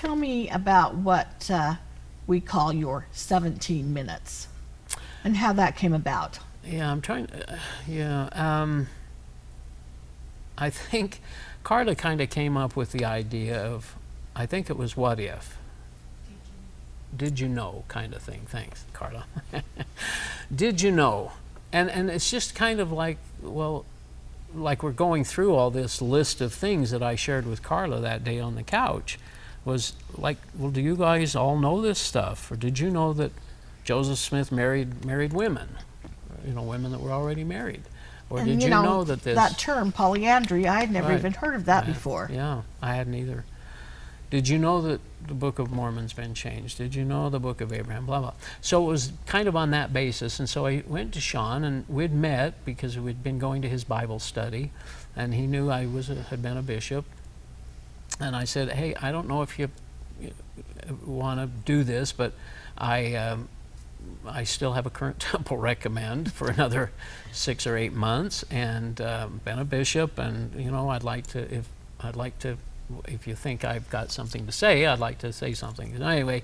tell me about what we call your 17 minutes and how that came about. Yeah, I'm trying. I think Carla kind of came up with the idea of, I think it was what if. Did you know kind of thing. Thanks, Carla. Did you know? And it's just kind of like, well, like we're going through all this list of things that I shared with Carla that day on the couch, was like, well, do you guys all know this stuff? Or did you know that Joseph Smith married women? You know, women that were already married. Or And did you know that this... that term, polyandry, I had never Right. even heard of that Right. before. Yeah, I hadn't either. Did you know that the Book of Mormon's been changed? Did you know the Book of Abraham? Blah, blah. So it was kind of on that basis. And so I went to Sean, and we'd met because we'd been going to his Bible study, and he knew I had been a bishop. And I said, hey, I don't know if you want to do this, but I still have a current temple recommend for another 6 or 8 months, and been a bishop, and you know, I'd like to, if you think I've got something to say, I'd like to say something. And anyway,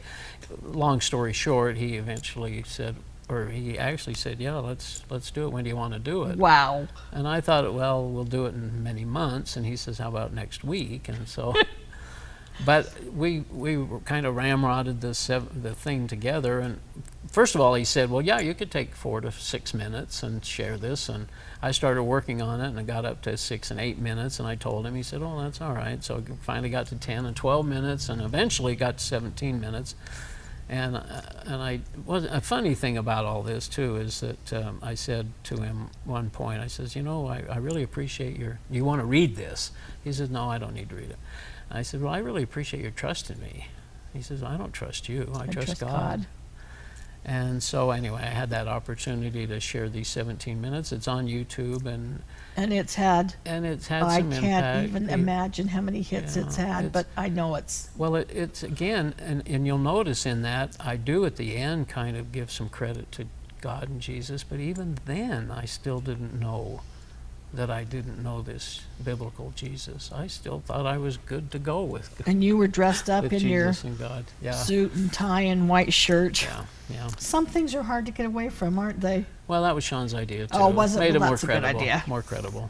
long story short, he eventually said, or he actually said, yeah, let's do it. When do you want to do it? Wow. And I thought, well, we'll do it in many months. And he says, how about next week? And so, but we were kind of ramrodded the thing together. And first of all, he said, well, yeah, you could take 4 to 6 minutes and share this. And I started working on it, and I got up to 6 and 8 minutes. And I told him, he said, oh, that's all right. So I finally got to 10 and 12 minutes, and eventually got to 17 minutes. And a funny thing about all this too is that I said to him one point, I says, you know, I really appreciate you want to read this? He says, no, I don't need to read it. I said, well, I really appreciate your trust in me. He says, I don't trust you, I trust God. And so anyway, I had that opportunity to share these 17 minutes. It's on YouTube, and it's had some impact. I can't even imagine how many hits it's had, but I know it's... Well, it's again, and you'll notice in that, I do at the end kind of give some credit to God and Jesus, but even then, I still didn't know that I didn't know this biblical Jesus. I still thought I was good to go with. And you were dressed up in Jesus your and God. Yeah. suit and tie and white shirt. Yeah. Some things are hard to get away from, aren't they? Well, that was Sean's idea too. Oh, was it? Made Well, it more that's a good credible. idea. More credible.